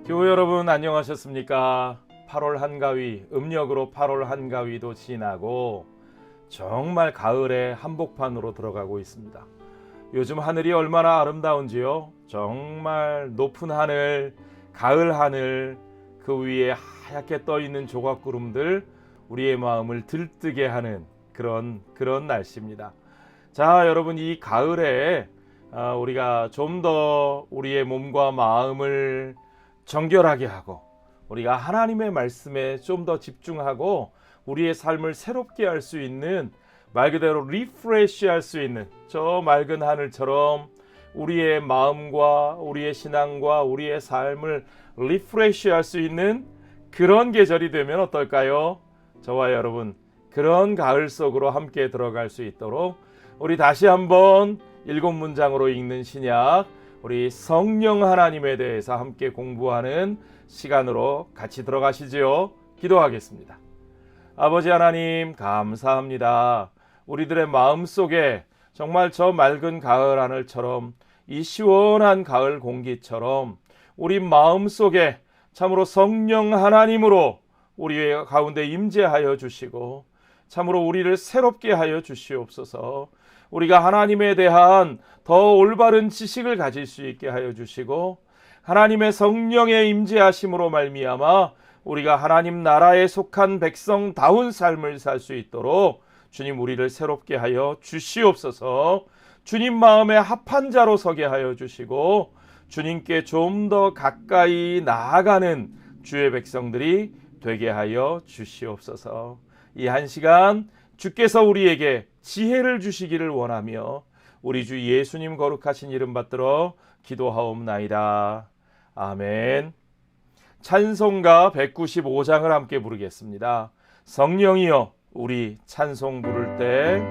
교회 여러분 안녕하셨습니까? 8월 한가위, 음력으로 8월 한가위도 지나고 정말 가을의 한복판으로 들어가고 있습니다. 요즘 하늘이 얼마나 아름다운지요. 정말 높은 하늘, 가을 하늘, 그 위에 하얗게 떠있는 조각구름들 우리의 마음을 들뜨게 하는 그런 날씨입니다. 자, 여러분, 이 가을에 우리가 좀 더 우리의 몸과 마음을 정결하게 하고 우리가 하나님의 말씀에 좀 더 집중하고 우리의 삶을 새롭게 할 수 있는, 말 그대로 리프레시 할 수 있는 저 맑은 하늘처럼 우리의 마음과 우리의 신앙과 우리의 삶을 리프레시 할 수 있는 그런 계절이 되면 어떨까요? 저와 여러분, 그런 가을 속으로 함께 들어갈 수 있도록 우리 다시 한번 7문장으로 읽는 신약, 우리 성령 하나님에 대해서 함께 공부하는 시간으로 같이 들어가시지요. 기도하겠습니다. 아버지 하나님, 감사합니다. 우리들의 마음속에 정말 저 맑은 가을 하늘처럼, 이 시원한 가을 공기처럼 우리 마음속에 참으로 성령 하나님으로 우리 가운데 임재하여 주시고 참으로 우리를 새롭게 하여 주시옵소서. 우리가 하나님에 대한 더 올바른 지식을 가질 수 있게 하여 주시고 하나님의 성령의 임재하심으로 말미암아 우리가 하나님 나라에 속한 백성다운 삶을 살 수 있도록 주님, 우리를 새롭게 하여 주시옵소서. 주님 마음에 합한 자로 서게 하여 주시고 주님께 좀 더 가까이 나아가는 주의 백성들이 되게 하여 주시옵소서. 이 한 시간 주께서 우리에게 지혜를 주시기를 원하며 우리 주 예수님 거룩하신 이름 받들어 기도하옵나이다. 아멘. 찬송가 195장을 함께 부르겠습니다. 성령이여 우리 찬송 부를 때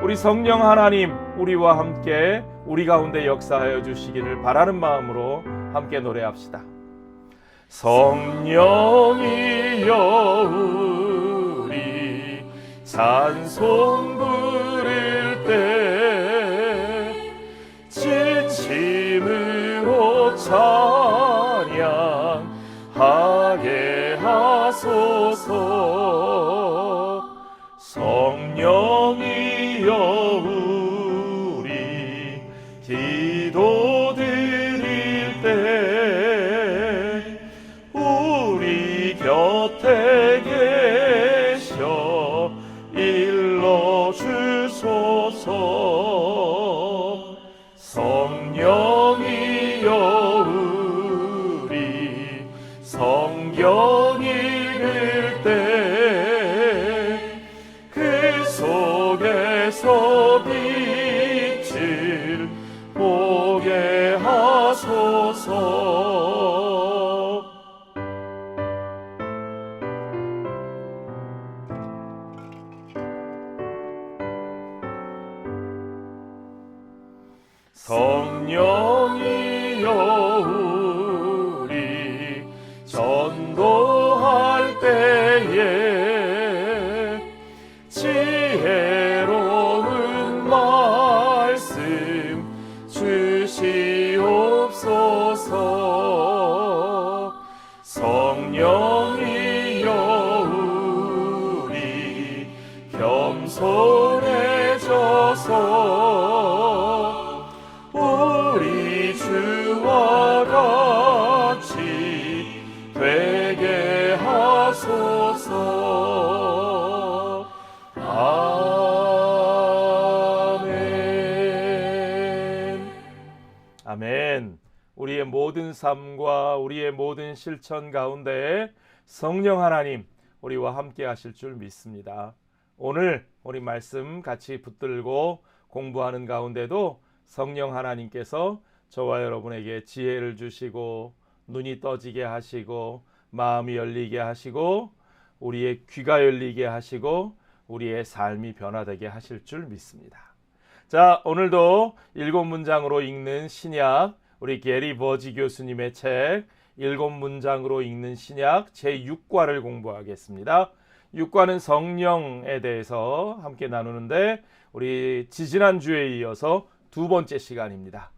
우리 성령 하나님, 우리와 함께 우리 가운데 역사하여 주시기를 바라는 마음으로 함께 노래합시다. 성령이여 우리 찬송 부를 때 지침으로 찬양하게 하소서. 성령이여 우리 기도 드릴 때 우리 곁에 계셔 일러주소서. 성령이여 우리 성경 읽을 때 그 속에서 빛을 보게 하소서. 성령이여 우리 전도할 때에 지혜로운 말씀 주시옵소서. 성령이여 우리 겸손해져서 우리 주와 같이 되게 하소서. 아멘. 아멘. 우리의 모든 삶과 우리의 모든 실천 가운데 성령 하나님 우리와 함께 하실 줄 믿습니다. 오늘 우리 말씀 같이 붙들고 공부하는 가운데도 성령 하나님께서 저와 여러분에게 지혜를 주시고 눈이 떠지게 하시고 마음이 열리게 하시고 우리의 귀가 열리게 하시고 우리의 삶이 변화되게 하실 줄 믿습니다. 자, 오늘도 7문장으로 읽는 신약, 우리 게리 버지 교수님의 책 7문장으로 읽는 신약 제6과를 공부하겠습니다. 6과는 성령에 대해서 함께 나누는데 우리 지지난주에 이어서 두 번째 시간입니다.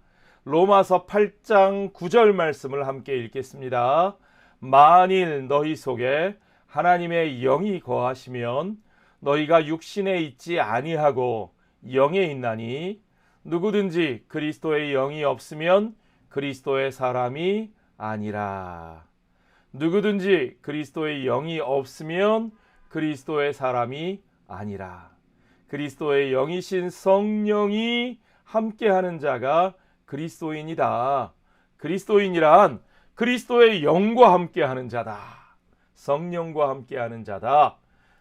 로마서 8장 9절 말씀을 함께 읽겠습니다. 만일 너희 속에 하나님의 영이 거하시면 너희가 육신에 있지 아니하고 영에 있나니 누구든지 그리스도의 영이 없으면 그리스도의 사람이 아니라. 누구든지 그리스도의 영이 없으면 그리스도의 사람이 아니라. 그리스도의 영이신 성령이 함께하는 자가 그리스도인이다. 그리스도인이란 그리스도의 영과 함께하는 자다. 성령과 함께하는 자다.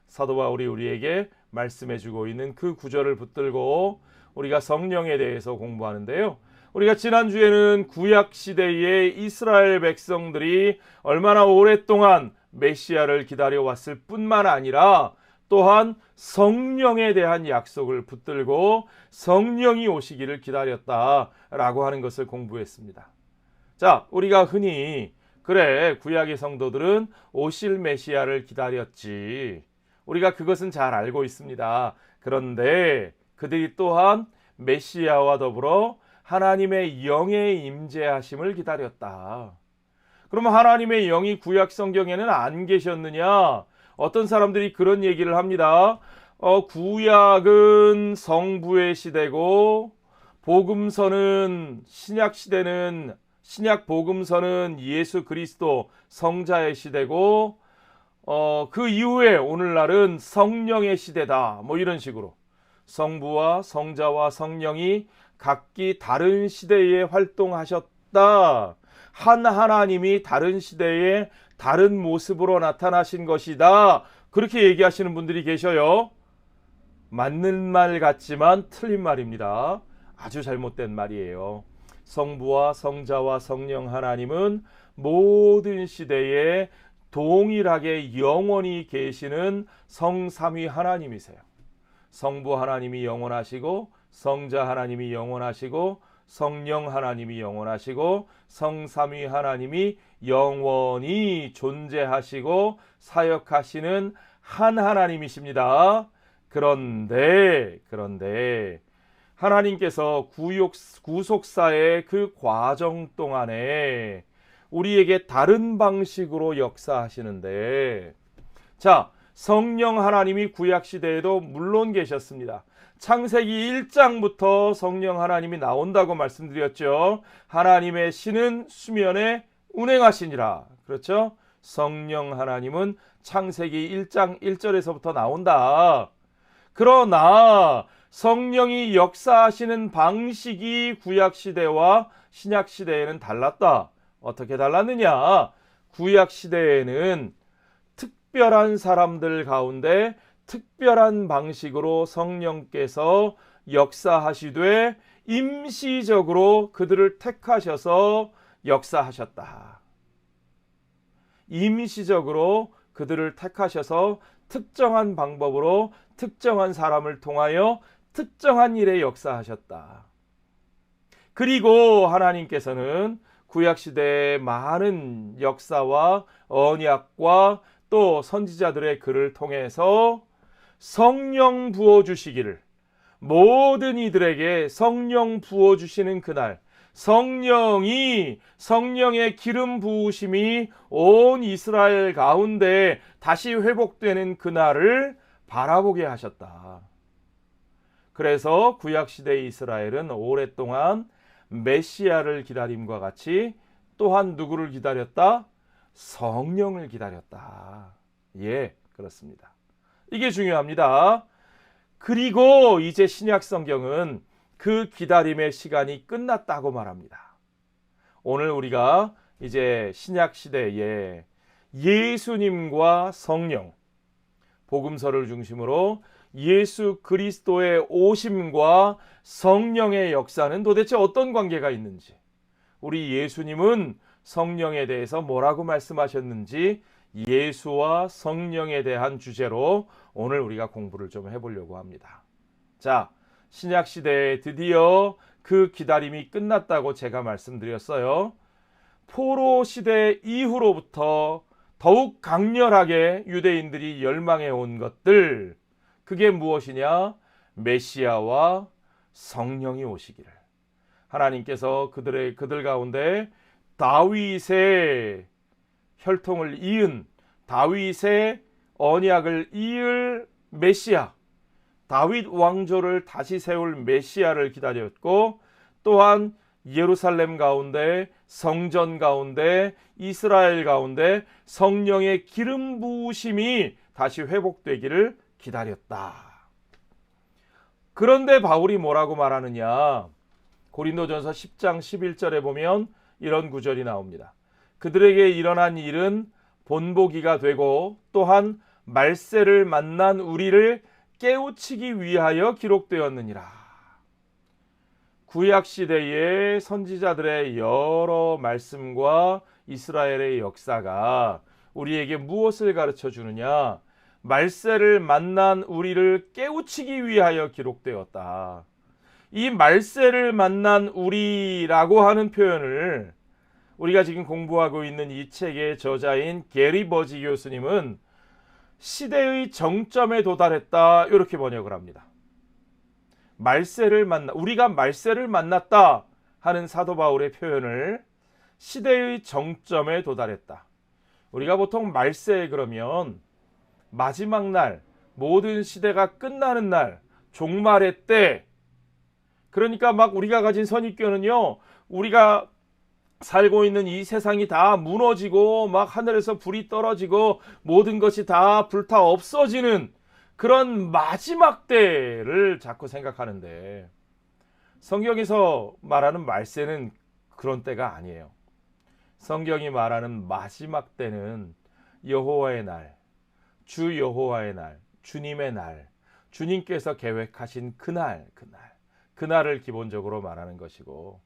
사도 바울이 우리에게 말씀해주고 있는 그 구절을 붙들고 우리가 성령에 대해서 공부하는데요. 우리가 지난주에는 구약시대의 이스라엘 백성들이 얼마나 오랫동안 메시아를 기다려왔을 뿐만 아니라 또한 성령에 대한 약속을 붙들고 성령이 오시기를 기다렸다라고 하는 것을 공부했습니다. 자, 우리가 흔히 그래, 구약의 성도들은 오실 메시아를 기다렸지. 우리가 그것은 잘 알고 있습니다. 그런데 그들이 또한 메시아와 더불어 하나님의 영의 임재하심을 기다렸다. 그러면 하나님의 영이 구약 성경에는 안 계셨느냐? 어떤 사람들이 그런 얘기를 합니다. 구약은 성부의 시대고 복음서는 신약 복음서는 예수 그리스도 성자의 시대고 그 이후에 오늘날은 성령의 시대다. 뭐 이런 식으로 성부와 성자와 성령이 각기 다른 시대에 활동하셨다. 한 하나님이 다른 시대에 다른 모습으로 나타나신 것이다. 그렇게 얘기하시는 분들이 계셔요. 맞는 말 같지만 틀린 말입니다. 아주 잘못된 말이에요. 성부와 성자와 성령 하나님은 모든 시대에 동일하게 영원히 계시는 성삼위 하나님이세요. 성부 하나님이 영원하시고 성자 하나님이 영원하시고 성령 하나님이 영원하시고 성삼위 하나님이 영원히 존재하시고 사역하시는 한 하나님이십니다. 그런데 하나님께서 구속사의 그 과정 동안에 우리에게 다른 방식으로 역사하시는데, 자, 성령 하나님이 구약시대에도 물론 계셨습니다. 창세기 1장부터 성령 하나님이 나온다고 말씀드렸죠. 하나님의 신은 수면에 운행하시니라. 그렇죠? 성령 하나님은 창세기 1장 1절에서부터 나온다. 그러나 성령이 역사하시는 방식이 구약시대와 신약시대에는 달랐다. 어떻게 달랐느냐? 구약시대에는 특별한 사람들 가운데 특별한 방식으로 성령께서 역사하시되 임시적으로 그들을 택하셔서 역사하셨다. 임시적으로 그들을 택하셔서 특정한 방법으로 특정한 사람을 통하여 특정한 일에 역사하셨다. 그리고 하나님께서는 구약시대의 많은 역사와 언약과 또 선지자들의 글을 통해서 성령 부어주시기를, 모든 이들에게 성령 부어주시는 그날, 성령의 기름 부으심이 온 이스라엘 가운데 다시 회복되는 그날을 바라보게 하셨다. 그래서 구약시대의 이스라엘은 오랫동안 메시아를 기다림과 같이 또한 누구를 기다렸다? 성령을 기다렸다. 예, 그렇습니다. 이게 중요합니다. 그리고 이제 신약 성경은 그 기다림의 시간이 끝났다고 말합니다. 오늘 우리가 이제 신약 시대에 예수님과 성령, 복음서를 중심으로 예수 그리스도의 오심과 성령의 역사는 도대체 어떤 관계가 있는지, 우리 예수님은 성령에 대해서 뭐라고 말씀하셨는지 예수와 성령에 대한 주제로 오늘 우리가 공부를 좀 해보려고 합니다. 자, 신약시대에 드디어 그 기다림이 끝났다고 제가 말씀드렸어요. 포로 시대 이후로부터 더욱 강렬하게 유대인들이 열망해 온 것들, 그게 무엇이냐? 메시아와 성령이 오시기를. 하나님께서 그들 가운데 다윗의 혈통을 이은, 다윗의 언약을 이을 메시아, 다윗 왕조를 다시 세울 메시아를 기다렸고, 또한 예루살렘 가운데, 성전 가운데, 이스라엘 가운데 성령의 기름 부으심이 다시 회복되기를 기다렸다. 그런데 바울이 뭐라고 말하느냐? 고린도전서 10장 11절에 보면 이런 구절이 나옵니다. 그들에게 일어난 일은 본보기가 되고 또한 말세를 만난 우리를 깨우치기 위하여 기록되었느니라. 구약 시대의 선지자들의 여러 말씀과 이스라엘의 역사가 우리에게 무엇을 가르쳐 주느냐? 말세를 만난 우리를 깨우치기 위하여 기록되었다. 이 말세를 만난 우리라고 하는 표현을 우리가 지금 공부하고 있는 이 책의 저자인 게리 버지 교수님은 시대의 정점에 도달했다, 이렇게 번역을 합니다. 우리가 말세를 만났다 하는 사도 바울의 표현을 시대의 정점에 도달했다. 우리가 보통 말세 그러면 마지막 날, 모든 시대가 끝나는 날, 종말의 때, 그러니까 막 우리가 가진 선입견은요, 우리가 살고 있는 이 세상이 다 무너지고 막 하늘에서 불이 떨어지고 모든 것이 다 불타 없어지는 그런 마지막 때를 자꾸 생각하는데, 성경에서 말하는 말세는 그런 때가 아니에요. 성경이 말하는 마지막 때는 여호와의 날, 주 여호와의 날, 주님의 날, 주님께서 계획하신 그날을 기본적으로 말하는 것이고,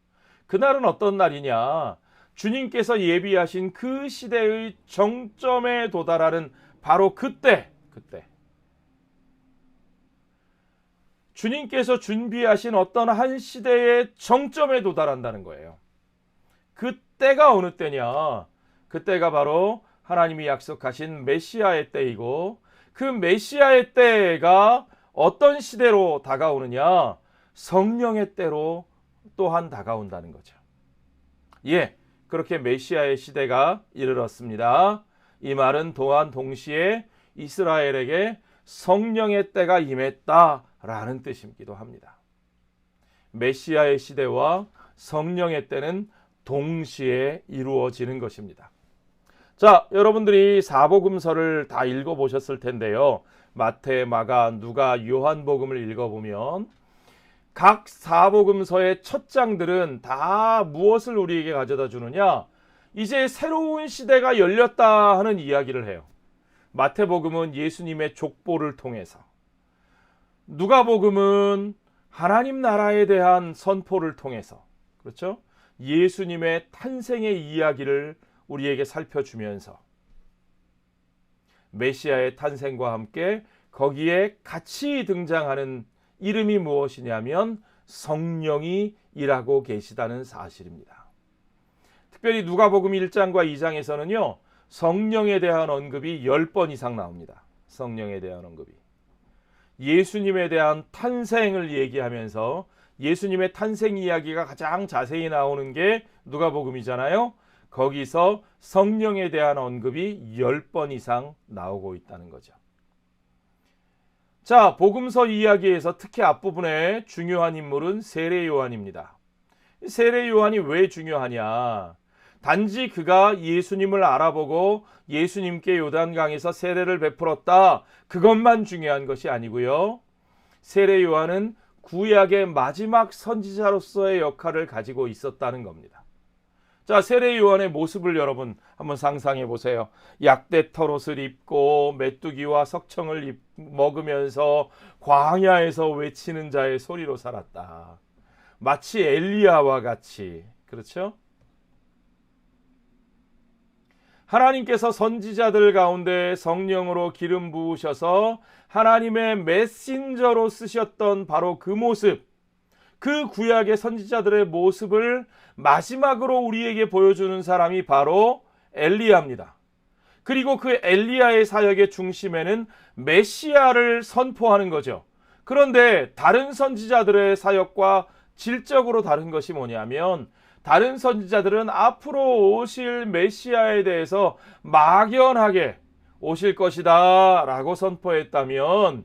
그날은 어떤 날이냐? 주님께서 예비하신 그 시대의 정점에 도달하는 바로 그때 주님께서 준비하신 어떤 한 시대의 정점에 도달한다는 거예요. 그때가 어느 때냐? 그때가 바로 하나님이 약속하신 메시아의 때이고, 그 메시아의 때가 어떤 시대로 다가오느냐? 성령의 때로 또한 다가온다는 거죠. 예, 그렇게 메시아의 시대가 이르렀습니다. 이 말은 또한 동시에 이스라엘에게 성령의 때가 임했다라는 뜻이기도 합니다. 메시아의 시대와 성령의 때는 동시에 이루어지는 것입니다. 자, 여러분들이 사복음서를 다 읽어보셨을 텐데요. 마태, 마가, 누가, 요한복음을 읽어보면 각 사복음서의 첫 장들은 다 무엇을 우리에게 가져다 주느냐? 이제 새로운 시대가 열렸다 하는 이야기를 해요. 마태복음은 예수님의 족보를 통해서, 누가복음은 하나님 나라에 대한 선포를 통해서, 그렇죠? 예수님의 탄생의 이야기를 우리에게 살펴주면서 메시아의 탄생과 함께 거기에 같이 등장하는 이름이 무엇이냐면 성령이 일하고 계시다는 사실입니다. 특별히 누가복음 1장과 2장에서는요, 성령에 대한 언급이 10번 이상 나옵니다. 성령에 대한 언급이. 예수님에 대한 탄생을 얘기하면서 예수님의 탄생 이야기가 가장 자세히 나오는 게 누가복음이잖아요. 거기서 성령에 대한 언급이 10번 이상 나오고 있다는 거죠. 자, 복음서 이야기에서 특히 앞부분에 중요한 인물은 세례 요한입니다. 세례 요한이 왜 중요하냐? 단지 그가 예수님을 알아보고 예수님께 요단강에서 세례를 베풀었다, 그것만 중요한 것이 아니고요. 세례 요한은 구약의 마지막 선지자로서의 역할을 가지고 있었다는 겁니다. 자, 세례 요한의 모습을 여러분 한번 상상해 보세요. 약대 털옷을 입고 메뚜기와 석청을 먹으면서 광야에서 외치는 자의 소리로 살았다. 마치 엘리야와 같이, 그렇죠? 하나님께서 선지자들 가운데 성령으로 기름 부으셔서 하나님의 메신저로 쓰셨던 바로 그 모습, 그 구약의 선지자들의 모습을 마지막으로 우리에게 보여주는 사람이 바로 엘리야입니다. 그리고 그 엘리야의 사역의 중심에는 메시아를 선포하는 거죠. 그런데 다른 선지자들의 사역과 질적으로 다른 것이 뭐냐면 다른 선지자들은 앞으로 오실 메시아에 대해서 막연하게 오실 것이다 라고 선포했다면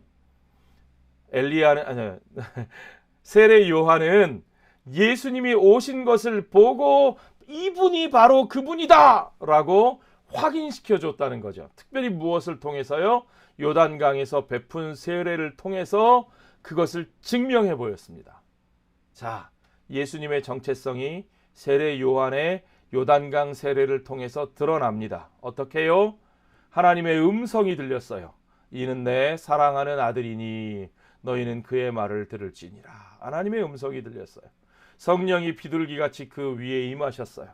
세례 요한은 예수님이 오신 것을 보고 이분이 바로 그분이다 라고 확인시켜 줬다는 거죠. 특별히 무엇을 통해서요? 요단강에서 베푼 세례를 통해서 그것을 증명해 보였습니다. 자, 예수님의 정체성이 세례 요한의 요단강 세례를 통해서 드러납니다. 어떻게요? 하나님의 음성이 들렸어요. 이는 내 사랑하는 아들이니 너희는 그의 말을 들을지니라. 하나님의 음성이 들렸어요. 성령이 비둘기같이 그 위에 임하셨어요.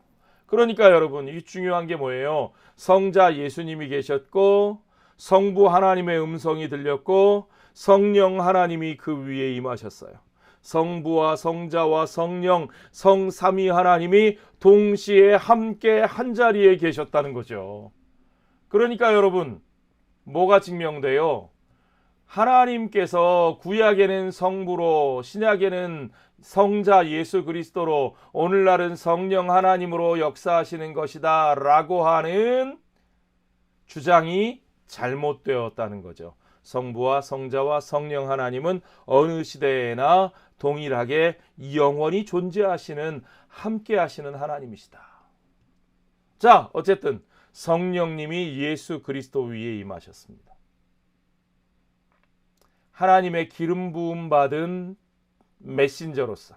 그러니까 여러분, 이 중요한 게 뭐예요? 성자 예수님이 계셨고 성부 하나님의 음성이 들렸고 성령 하나님이 그 위에 임하셨어요. 성부와 성자와 성령, 성삼위 하나님이 동시에 함께 한자리에 계셨다는 거죠. 그러니까 여러분, 뭐가 증명돼요? 하나님께서 구약에는 성부로, 신약에는 성자 예수 그리스도로, 오늘날은 성령 하나님으로 역사하시는 것이다 라고 하는 주장이 잘못되었다는 거죠. 성부와 성자와 성령 하나님은 어느 시대에나 동일하게 영원히 존재하시는, 함께 하시는 하나님이시다. 자, 어쨌든 성령님이 예수 그리스도 위에 임하셨습니다. 하나님의 기름 부음 받은 메신저로서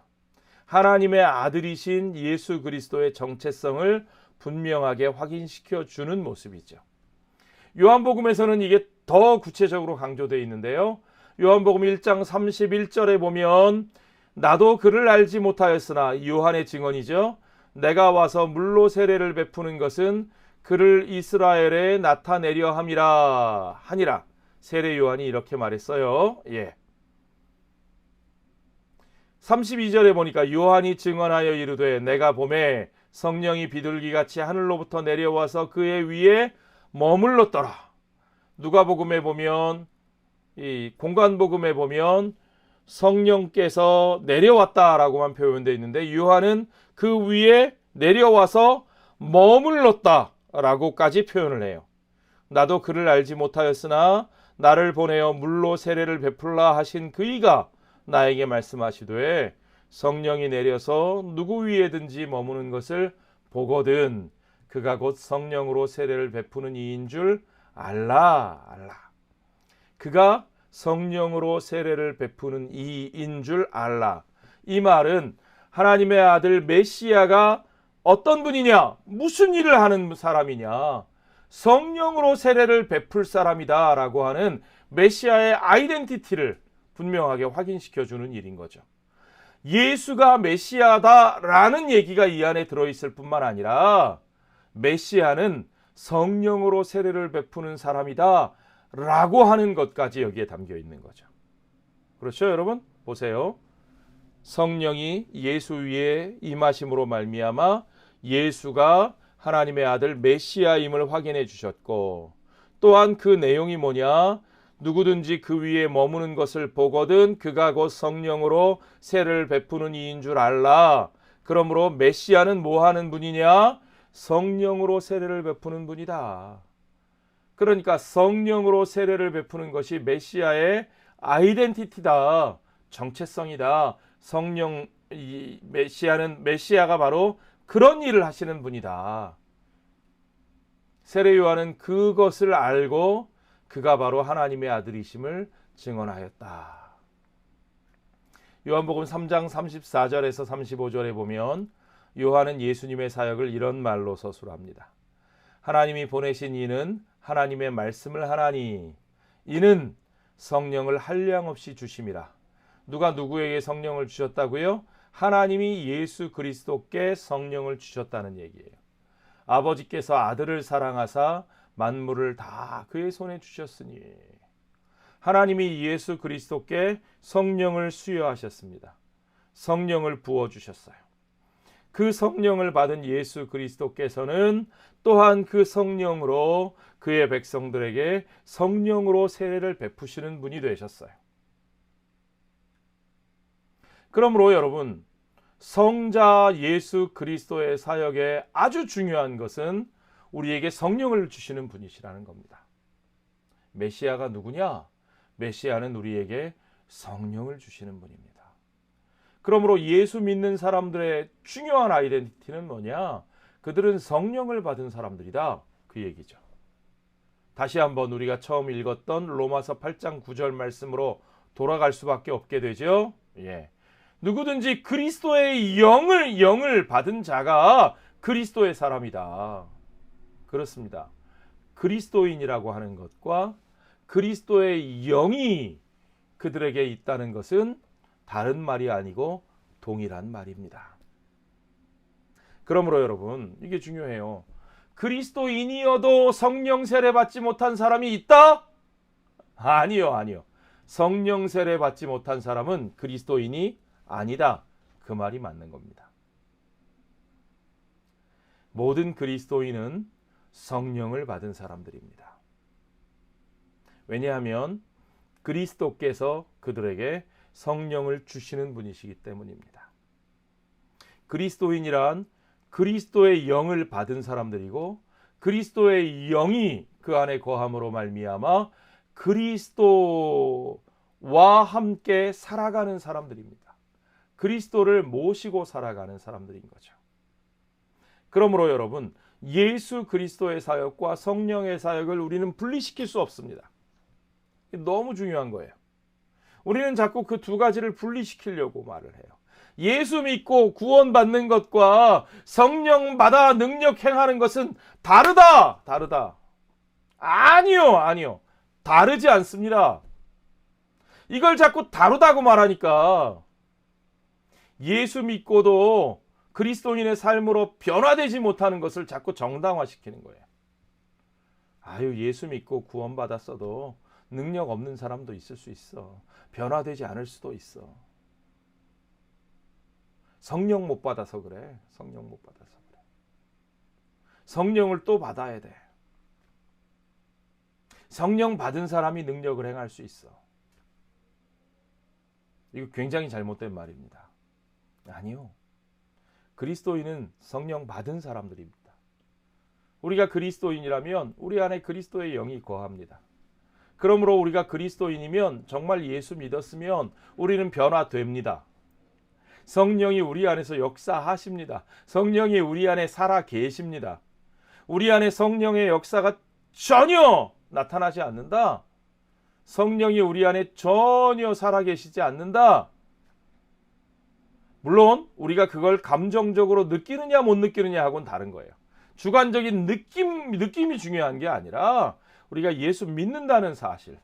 하나님의 아들이신 예수 그리스도의 정체성을 분명하게 확인시켜 주는 모습이죠. 요한복음에서는 이게 더 구체적으로 강조되어 있는데요. 요한복음 1장 31절에 보면 나도 그를 알지 못하였으나, 요한의 증언이죠. 내가 와서 물로 세례를 베푸는 것은 그를 이스라엘에 나타내려 함이라 하니라. 세례 요한이 이렇게 말했어요. 32절에 보니까 요한이 증언하여 이르되 내가 보매 성령이 비둘기같이 하늘로부터 내려와서 그의 위에 머물렀더라. 누가복음에 보면, 이 공관복음에 보면 성령께서 내려왔다라고만 표현되어 있는데 요한은 그 위에 내려와서 머물렀다라고까지 표현을 해요. 나도 그를 알지 못하였으나 나를 보내어 물로 세례를 베풀라 하신 그이가 나에게 말씀하시되 성령이 내려서 누구 위에든지 머무는 것을 보거든 그가 곧 성령으로 세례를 베푸는 이인 줄 알라. 그가 성령으로 세례를 베푸는 이인 줄 알라. 이 말은 하나님의 아들 메시아가 어떤 분이냐, 무슨 일을 하는 사람이냐, 성령으로 세례를 베풀 사람이다 라고 하는 메시아의 아이덴티티를 분명하게 확인시켜주는 일인 거죠. 예수가 메시아다라는 얘기가 이 안에 들어있을 뿐만 아니라 메시아는 성령으로 세례를 베푸는 사람이다 라고 하는 것까지 여기에 담겨 있는 거죠. 그렇죠, 여러분? 보세요. 성령이 예수 위에 임하심으로 말미암아 예수가 하나님의 아들 메시아임을 확인해 주셨고, 또한 그 내용이 뭐냐? 누구든지 그 위에 머무는 것을 보거든 그가 곧 성령으로 세례를 베푸는 이인 줄 알라. 그러므로 메시아는 뭐 하는 분이냐? 성령으로 세례를 베푸는 분이다. 그러니까 성령으로 세례를 베푸는 것이 메시아의 아이덴티티다, 정체성이다. 메시아가 바로 그런 일을 하시는 분이다. 세례 요한은 그것을 알고 그가 바로 하나님의 아들이심을 증언하였다. 요한복음 3장 34절에서 35절에 보면 요한은 예수님의 사역을 이런 말로 서술합니다. 하나님이 보내신 이는 하나님의 말씀을 하나니 이는 성령을 한량없이 주심이라. 누가 누구에게 성령을 주셨다고요? 하나님이 예수 그리스도께 성령을 주셨다는 얘기예요. 아버지께서 아들을 사랑하사 만물을 다 그의 손에 주셨으니, 하나님이 예수 그리스도께 성령을 수여하셨습니다. 성령을 부어주셨어요. 그 성령을 받은 예수 그리스도께서는 또한 그 성령으로 그의 백성들에게 성령으로 세례를 베푸시는 분이 되셨어요. 그러므로 여러분, 성자 예수 그리스도의 사역에 아주 중요한 것은 우리에게 성령을 주시는 분이시라는 겁니다. 메시아가 누구냐? 메시아는 우리에게 성령을 주시는 분입니다. 그러므로 예수 믿는 사람들의 중요한 아이덴티티는 뭐냐? 그들은 성령을 받은 사람들이다. 그 얘기죠. 다시 한번 우리가 처음 읽었던 로마서 8장 9절 말씀으로 돌아갈 수밖에 없게 되죠. 누구든지 그리스도의 영을 받은 자가 그리스도의 사람이다. 그렇습니다. 그리스도인이라고 하는 것과 그리스도의 영이 그들에게 있다는 것은 다른 말이 아니고 동일한 말입니다. 그러므로 여러분, 이게 중요해요. 그리스도인이어도 성령 세례 받지 못한 사람이 있다? 아니요. 성령 세례 받지 못한 사람은 그리스도인이 아니다. 그 말이 맞는 겁니다. 모든 그리스도인은 성령을 받은 사람들입니다. 왜냐하면 그리스도께서 그들에게 성령을 주시는 분이시기 때문입니다. 그리스도인이란 그리스도의 영을 받은 사람들이고 그리스도의 영이 그 안에 거함으로 말미암아 그리스도와 함께 살아가는 사람들입니다. 그리스도를 모시고 살아가는 사람들인 거죠. 그러므로 여러분, 예수 그리스도의 사역과 성령의 사역을 우리는 분리시킬 수 없습니다. 너무 중요한 거예요. 우리는 자꾸 그 두 가지를 분리시키려고 말을 해요. 예수 믿고 구원받는 것과 성령 받아 능력 행하는 것은 다르다. 아니요. 다르지 않습니다. 이걸 자꾸 다르다고 말하니까 예수 믿고도 그리스도인의 삶으로 변화되지 못하는 것을 자꾸 정당화시키는 거예요. 예수 믿고 구원받았어도 능력 없는 사람도 있을 수 있어. 변화되지 않을 수도 있어. 성령 못 받아서 그래. 성령을 또 받아야 돼. 성령 받은 사람이 능력을 행할 수 있어. 이거 굉장히 잘못된 말입니다. 아니요. 그리스도인은 성령 받은 사람들입니다. 우리가 그리스도인이라면 우리 안에 그리스도의 영이 거합니다. 그러므로 우리가 그리스도인이면 정말 예수 믿었으면 우리는 변화됩니다. 성령이 우리 안에서 역사하십니다. 성령이 우리 안에 살아 계십니다. 우리 안에 성령의 역사가 전혀 나타나지 않는다. 성령이 우리 안에 전혀 살아 계시지 않는다. 물론 우리가 그걸 감정적으로 느끼느냐 못 느끼느냐 하고는 다른 거예요. 주관적인 느낌이 중요한 게 아니라 우리가 예수 믿는다는 사실,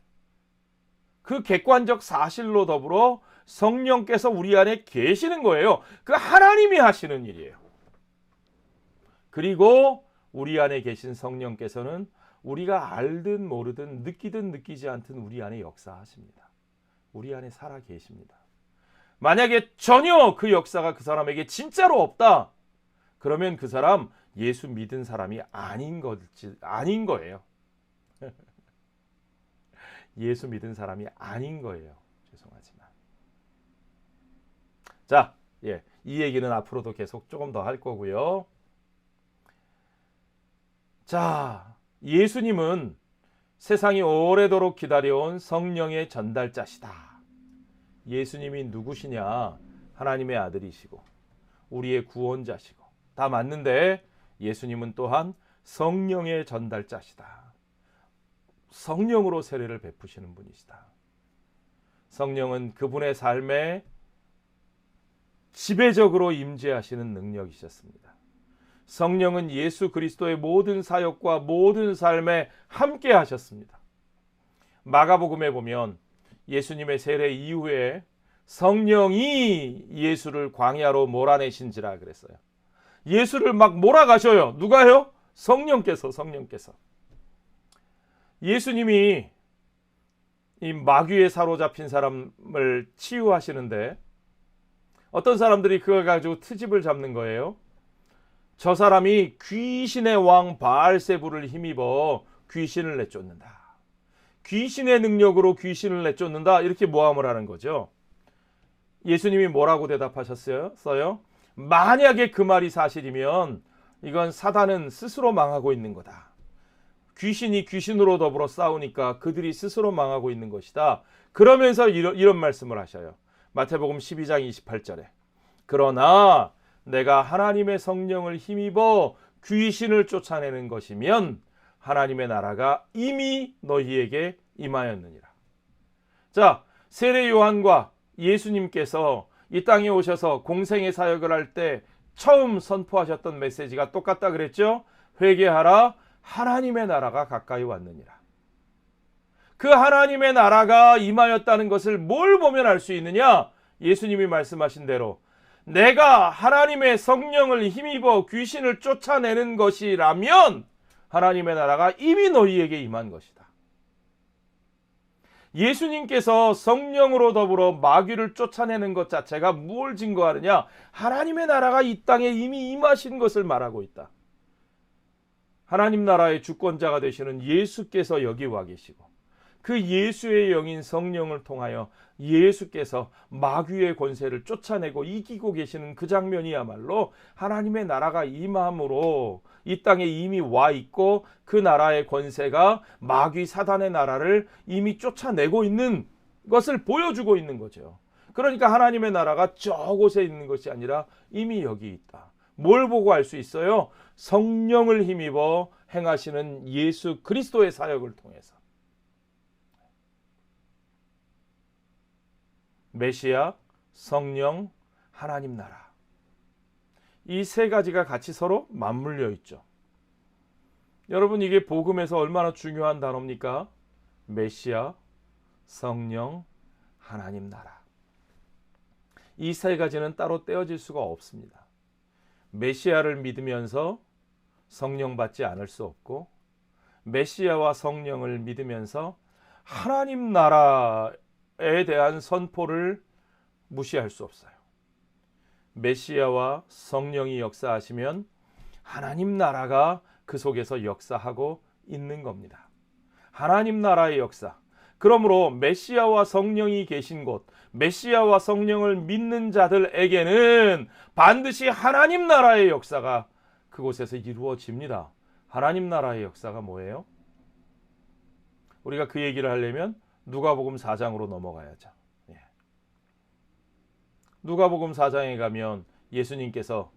그 객관적 사실로 더불어 성령께서 우리 안에 계시는 거예요. 그 하나님이 하시는 일이에요. 그리고 우리 안에 계신 성령께서는 우리가 알든 모르든 느끼든 느끼지 않든 우리 안에 역사하십니다. 우리 안에 살아 계십니다. 만약에 전혀 그 역사가 그 사람에게 진짜로 없다, 그러면 그 사람 예수 믿은 사람이 아닌 거예요. 예수 믿은 사람이 아닌 거예요. 죄송하지만. 자, 이 얘기는 앞으로도 계속 조금 더 할 거고요. 자, 예수님은 세상이 오래도록 기다려온 성령의 전달자시다. 예수님이 누구시냐? 하나님의 아들이시고 우리의 구원자시고 다 맞는데 예수님은 또한 성령의 전달자시다. 성령으로 세례를 베푸시는 분이시다. 성령은 그분의 삶에 지배적으로 임재하시는 능력이셨습니다. 성령은 예수 그리스도의 모든 사역과 모든 삶에 함께 하셨습니다. 마가복음에 보면 예수님의 세례 이후에 성령이 예수를 광야로 몰아내신지라 그랬어요. 예수를 막 몰아가셔요. 누가요? 성령께서. 예수님이 이 마귀에 사로잡힌 사람을 치유하시는데 어떤 사람들이 그걸 가지고 트집을 잡는 거예요. 저 사람이 귀신의 왕 바알세부를 힘입어 귀신을 내쫓는다. 귀신의 능력으로 귀신을 내쫓는다. 이렇게 모함을 하는 거죠. 예수님이 뭐라고 대답하셨어요? 만약에 그 말이 사실이면 이건 사단은 스스로 망하고 있는 거다. 귀신이 귀신으로 더불어 싸우니까 그들이 스스로 망하고 있는 것이다. 그러면서 이런 말씀을 하셔요. 마태복음 12장 28절에 그러나 내가 하나님의 성령을 힘입어 귀신을 쫓아내는 것이면 하나님의 나라가 이미 너희에게 임하였느니라. 자, 세례 요한과 예수님께서 이 땅에 오셔서 공생의 사역을 할 때 처음 선포하셨던 메시지가 똑같다 그랬죠? 회개하라, 하나님의 나라가 가까이 왔느니라. 그 하나님의 나라가 임하였다는 것을 뭘 보면 알 수 있느냐? 예수님이 말씀하신 대로 내가 하나님의 성령을 힘입어 귀신을 쫓아내는 것이라면 하나님의 나라가 이미 너희에게 임한 것이다. 예수님께서 성령으로 더불어 마귀를 쫓아내는 것 자체가 무엇을 증거하느냐? 하나님의 나라가 이 땅에 이미 임하신 것을 말하고 있다. 하나님 나라의 주권자가 되시는 예수께서 여기 와 계시고 그 예수의 영인 성령을 통하여 예수께서 마귀의 권세를 쫓아내고 이기고 계시는 그 장면이야말로 하나님의 나라가 임함으로 이 땅에 이미 와 있고 그 나라의 권세가 마귀 사단의 나라를 이미 쫓아내고 있는 것을 보여주고 있는 거죠. 그러니까 하나님의 나라가 저곳에 있는 것이 아니라 이미 여기 있다. 뭘 보고 알 수 있어요? 성령을 힘입어 행하시는 예수 그리스도의 사역을 통해서. 메시아, 성령, 하나님 나라. 이 세 가지가 같이 서로 맞물려 있죠. 여러분, 이게 복음에서 얼마나 중요한 단어입니까? 메시아, 성령, 하나님 나라. 이 세 가지는 따로 떼어질 수가 없습니다. 메시아를 믿으면서 성령 받지 않을 수 없고, 메시아와 성령을 믿으면서 하나님 나라에 대한 선포를 무시할 수 없어요. 메시아와 성령이 역사하시면 하나님 나라가 그 속에서 역사하고 있는 겁니다. 하나님 나라의 역사. 그러므로 메시아와 성령이 계신 곳, 메시아와 성령을 믿는 자들에게는 반드시 하나님 나라의 역사가 그곳에서 이루어집니다. 하나님 나라의 역사가 뭐예요? 우리가 그 얘기를 하려면 누가복음 4장으로 넘어가야죠. 누가복음 4장에 가면 예수님께서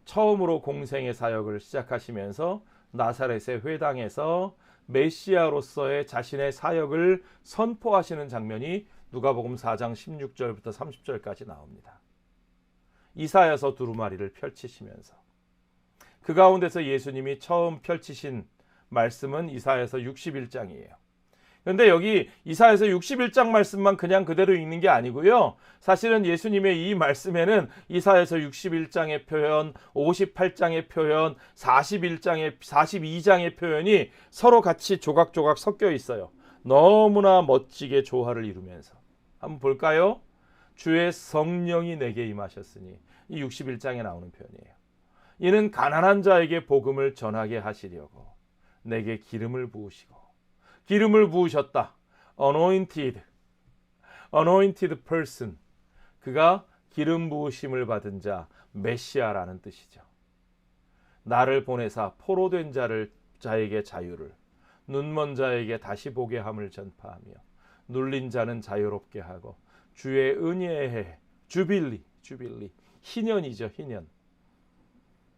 처음으로 공생의 사역을 시작하시면서 나사렛의 회당에서 메시아로서의 자신의 사역을 선포하시는 장면이 누가복음 4장 16절부터 30절까지 나옵니다. 이사야서 두루마리를 펼치시면서 그 가운데서 예수님이 처음 펼치신 말씀은 이사야서 61장이에요. 그런데 여기 이사야서 61장 말씀만 그냥 그대로 읽는 게 아니고요. 사실은 예수님의 이 말씀에는 이사야서 61장의 표현, 58장의 표현, 42장의 표현이 서로 같이 조각조각 섞여 있어요. 너무나 멋지게 조화를 이루면서. 한번 볼까요? 주의 성령이 내게 임하셨으니, 이 61장에 나오는 표현이에요. 이는 가난한 자에게 복음을 전하게 하시려고 내게 기름을 부으시고, 기름을 부으셨다. anointed person. 그가 기름 부으심을 받은 자, 메시아라는 뜻이죠. 나를 보내사 포로된 자에게 자유를, 눈먼 자에게 다시 보게 함을 전파하며 눌린 자는 자유롭게 하고 주의 은혜의 해, 주빌리, 희년이죠, 희년.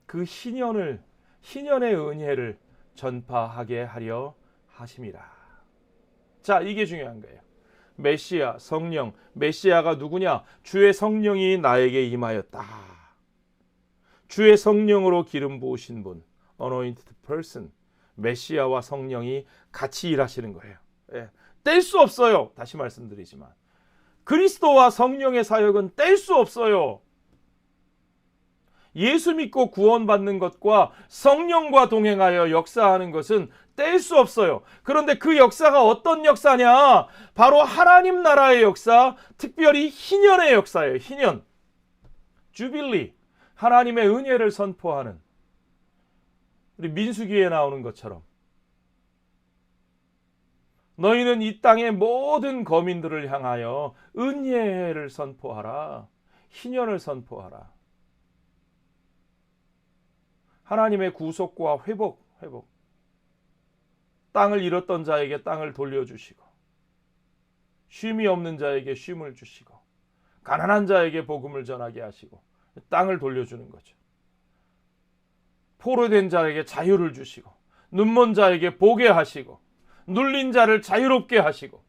그 희년의 은혜를 전파하게 하려 하심이라. 자, 이게 중요한 거예요. 메시아, 성령. 메시아가 누구냐? 주의 성령이 나에게 임하였다. 주의 성령으로 기름 부으신 분, anointed person. 메시아와 성령이 같이 일하시는 거예요. 뗄 수 없어요. 다시 말씀드리지만 그리스도와 성령의 사역은 뗄 수 없어요. 예수 믿고 구원받는 것과 성령과 동행하여 역사하는 것은 뗄 수 없어요. 그런데 그 역사가 어떤 역사냐? 바로 하나님 나라의 역사, 특별히 희년의 역사예요. 희년. 주빌리. 하나님의 은혜를 선포하는, 우리 민수기에 나오는 것처럼 너희는 이 땅의 모든 거민들을 향하여 은혜를 선포하라. 희년을 선포하라. 하나님의 구속과 회복. 땅을 잃었던 자에게 땅을 돌려주시고, 쉼이 없는 자에게 쉼을 주시고, 가난한 자에게 복음을 전하게 하시고 땅을 돌려주는 거죠. 포로된 자에게 자유를 주시고, 눈먼 자에게 보게 하시고, 눌린 자를 자유롭게 하시고,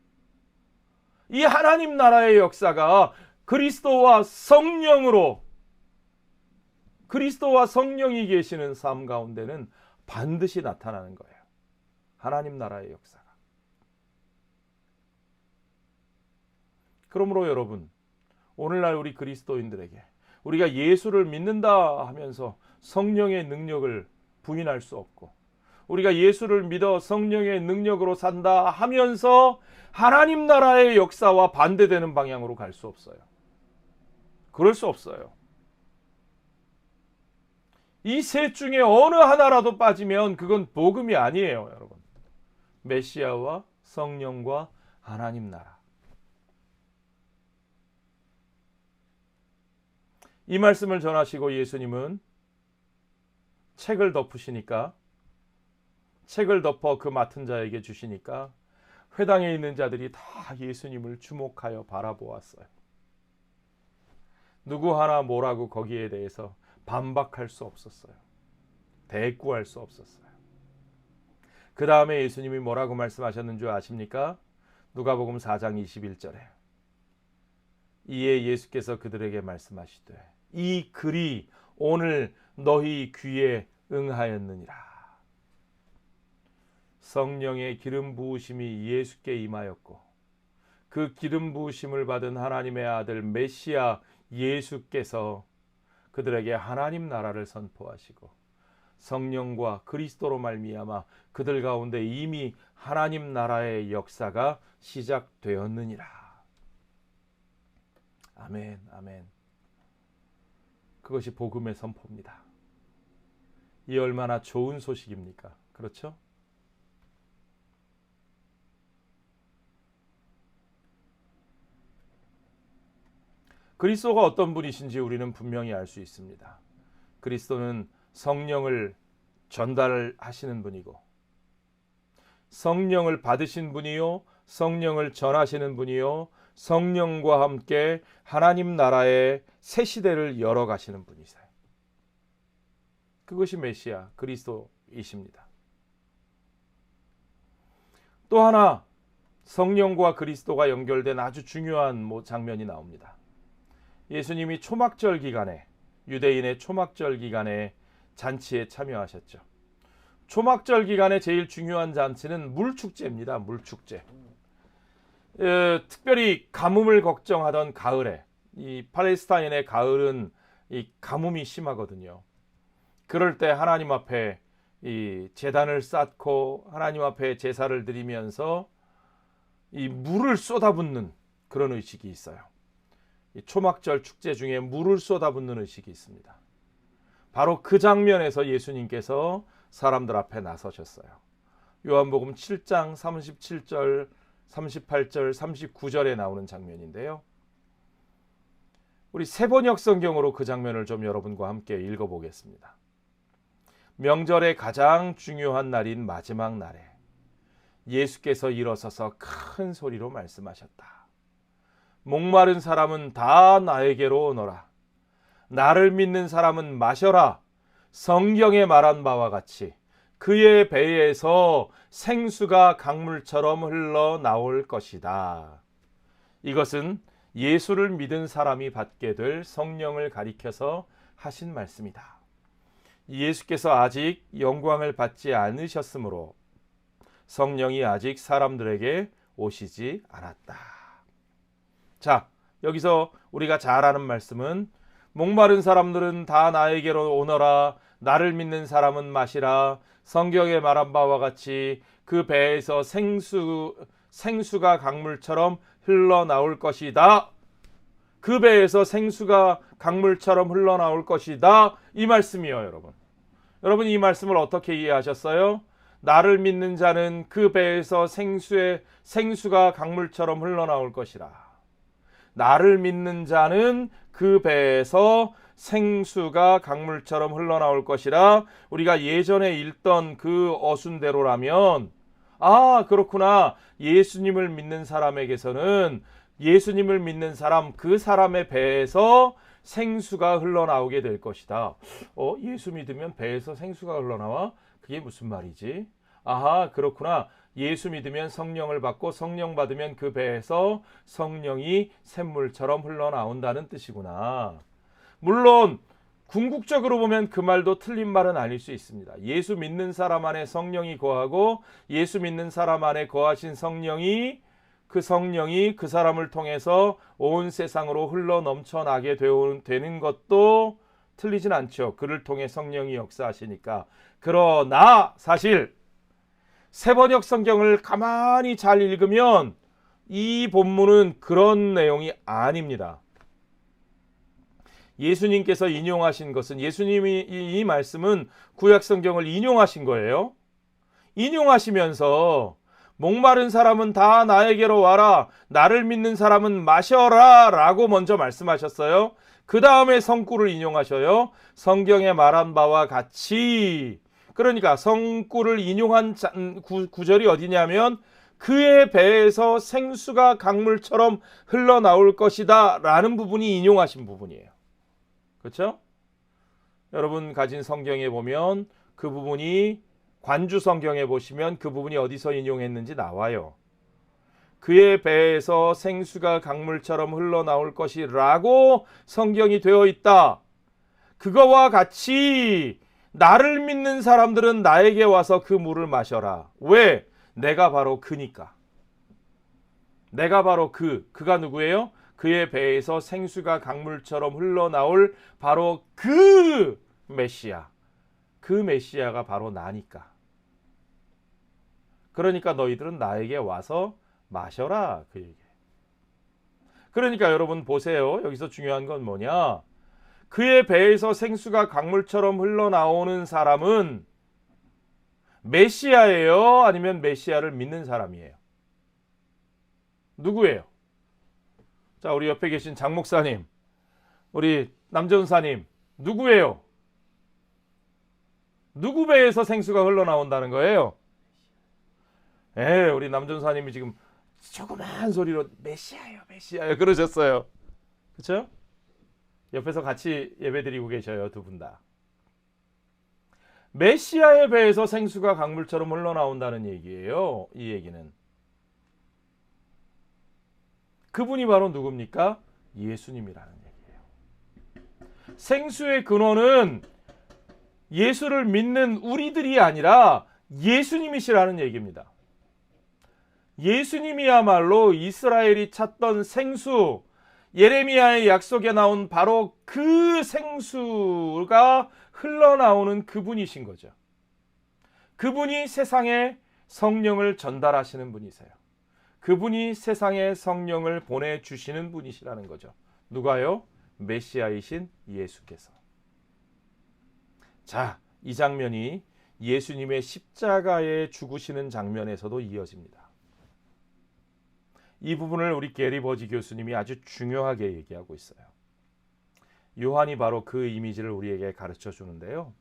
이 하나님 나라의 역사가 그리스도와 성령이 계시는 삶 가운데는 반드시 나타나는 거예요. 하나님 나라의 역사가. 그러므로 여러분, 오늘날 우리 그리스도인들에게 우리가 예수를 믿는다 하면서 성령의 능력을 부인할 수 없고, 우리가 예수를 믿어 성령의 능력으로 산다 하면서 하나님 나라의 역사와 반대되는 방향으로 갈 수 없어요. 그럴 수 없어요. 이 셋 중에 어느 하나라도 빠지면 그건 복음이 아니에요, 여러분. 메시아와 성령과 하나님 나라. 이 말씀을 전하시고 예수님은 책을 덮으시니까, 책을 덮어 그 맡은 자에게 주시니까 회당에 있는 자들이 다 예수님을 주목하여 바라보았어요. 누구 하나 뭐라고 거기에 대해서 반박할 수 없었어요. 대꾸할 수 없었어요. 그 다음에 예수님이 뭐라고 말씀하셨는 줄 아십니까? 누가복음 4장 21절에 이에 예수께서 그들에게 말씀하시되 이 글이 오늘 너희 귀에 응하였느니라. 성령의 기름 부으심이 예수께 임하였고, 그 기름 부으심을 받은 하나님의 아들 메시아 예수께서 그들에게 하나님 나라를 선포하시고, 성령과 그리스도로 말미암아 그들 가운데 이미 하나님 나라의 역사가 시작되었느니라. 아멘, 아멘. 그것이 복음의 선포입니다. 이 얼마나 좋은 소식입니까? 그렇죠? 그리스도가 어떤 분이신지 우리는 분명히 알 수 있습니다. 그리스도는 성령을 전달하시는 분이고, 성령을 받으신 분이요, 성령을 전하시는 분이요, 성령과 함께 하나님 나라의 새 시대를 열어가시는 분이세요. 그것이 메시아 그리스도이십니다. 또 하나 성령과 그리스도가 연결된 아주 중요한 장면이 나옵니다. 예수님이 초막절 기간에, 유대인의 초막절 기간에 잔치에 참여하셨죠. 초막절 기간에 제일 중요한 잔치는 물축제입니다. 물축제. 특별히 가뭄을 걱정하던 가을에, 이 팔레스타인의 가을은 이 가뭄이 심하거든요. 그럴 때 하나님 앞에 이 제단을 쌓고 하나님 앞에 제사를 드리면서 이 물을 쏟아붓는 그런 의식이 있어요. 이 초막절 축제 중에 물을 쏟아붓는 의식이 있습니다. 바로 그 장면에서 예수님께서 사람들 앞에 나서셨어요. 요한복음 7장 37절, 38절, 39절에 나오는 장면인데요. 우리 세번역 성경으로 그 장면을 좀 여러분과 함께 읽어보겠습니다. 명절의 가장 중요한 날인 마지막 날에 예수께서 일어서서 큰 소리로 말씀하셨다. 목마른 사람은 다 나에게로 오너라. 나를 믿는 사람은 마셔라. 성경에 말한 바와 같이 그의 배에서 생수가 강물처럼 흘러나올 것이다. 이것은 예수를 믿은 사람이 받게 될 성령을 가리켜서 하신 말씀이다. 예수께서 아직 영광을 받지 않으셨으므로 성령이 아직 사람들에게 오시지 않았다. 자, 여기서 우리가 잘 아는 말씀은 목마른 사람들은 다 나에게로 오너라. 나를 믿는 사람은 마시라. 성경에 말한 바와 같이 그 배에서 생수가 강물처럼 흘러나올 것이다. 그 배에서 생수가 강물처럼 흘러나올 것이다. 이 말씀이요, 여러분. 여러분 이 말씀을 어떻게 이해하셨어요? 나를 믿는 자는 그 배에서 생수가 강물처럼 흘러나올 것이라. 나를 믿는 자는 그 배에서 생수가 강물처럼 흘러나올 것이라. 우리가 예전에 읽던 그 어순대로라면, 아, 그렇구나. 예수님을 믿는 사람에게서는 예수님을 믿는 사람, 그 사람의 배에서 생수가 흘러나오게 될 것이다. 예수 믿으면 배에서 생수가 흘러나와? 그게 무슨 말이지? 아하, 그렇구나. 예수 믿으면 성령을 받고 성령 받으면 그 배에서 성령이 샘물처럼 흘러나온다는 뜻이구나. 물론 궁극적으로 보면 그 말도 틀린 말은 아닐 수 있습니다. 예수 믿는 사람 안에 성령이 거하고 예수 믿는 사람 안에 거하신 성령이 그 사람을 통해서 온 세상으로 흘러 넘쳐나게 되는 것도 틀리진 않죠. 그를 통해 성령이 역사하시니까. 그러나 사실 세번역 성경을 가만히 잘 읽으면 이 본문은 그런 내용이 아닙니다. 예수님께서 인용하신 것은, 예수님이 이 말씀은 구약 성경을 인용하신 거예요. 인용하시면서 목마른 사람은 다 나에게로 와라, 나를 믿는 사람은 마셔라 라고 먼저 말씀하셨어요. 그 다음에 성구를 인용하셔요. 성경에 말한 바와 같이. 그러니까 성구를 인용한 구절이 어디냐면 그의 배에서 생수가 강물처럼 흘러나올 것이다 라는 부분이 인용하신 부분이에요. 그렇죠? 여러분 가진 성경에 보면 그 부분이, 관주 성경에 보시면 그 부분이 어디서 인용했는지 나와요. 그의 배에서 생수가 강물처럼 흘러나올 것이라고 성경이 되어 있다. 그거와 같이 나를 믿는 사람들은 나에게 와서 그 물을 마셔라. 왜? 내가 바로 그니까. 내가 바로 그가 누구예요? 그의 배에서 생수가 강물처럼 흘러나올 바로 그 메시아. 그 메시아가 바로 나니까. 그러니까 너희들은 나에게 와서 마셔라. 그 얘기예요. 그러니까 여러분 보세요. 여기서 중요한 건 뭐냐? 그의 배에서 생수가 강물처럼 흘러나오는 사람은 메시아예요? 아니면 메시아를 믿는 사람이에요? 누구예요? 자, 우리 옆에 계신 장 목사님, 우리 남전사님, 누구예요? 누구 배에서 생수가 흘러나온다는 거예요? 우리 남전사님이 지금 조그만 소리로 메시아요, 메시아요 그러셨어요. 그렇죠? 옆에서 같이 예배드리고 계셔요, 두 분 다. 메시아의 배에서 생수가 강물처럼 흘러나온다는 얘기예요. 이 얘기는. 그분이 바로 누굽니까? 예수님이라는 얘기예요. 생수의 근원은 예수를 믿는 우리들이 아니라 예수님이시라는 얘기입니다. 예수님이야말로 이스라엘이 찾던 생수, 예레미야의 약속에 나온 바로 그 생수가 흘러나오는 그분이신 거죠. 그분이 세상에 성령을 전달하시는 분이세요. 그분이 세상에 성령을 보내주시는 분이시라는 거죠. 누가요? 메시아이신 예수께서. 자, 이 장면이 예수님의 십자가에 죽으시는 장면에서도 이어집니다. 이 부분을 우리 게리 버지 교수님이 아주 중요하게 얘기하고 있어요. 요한이 바로 그 이미지를 우리에게 가르쳐 주는데요.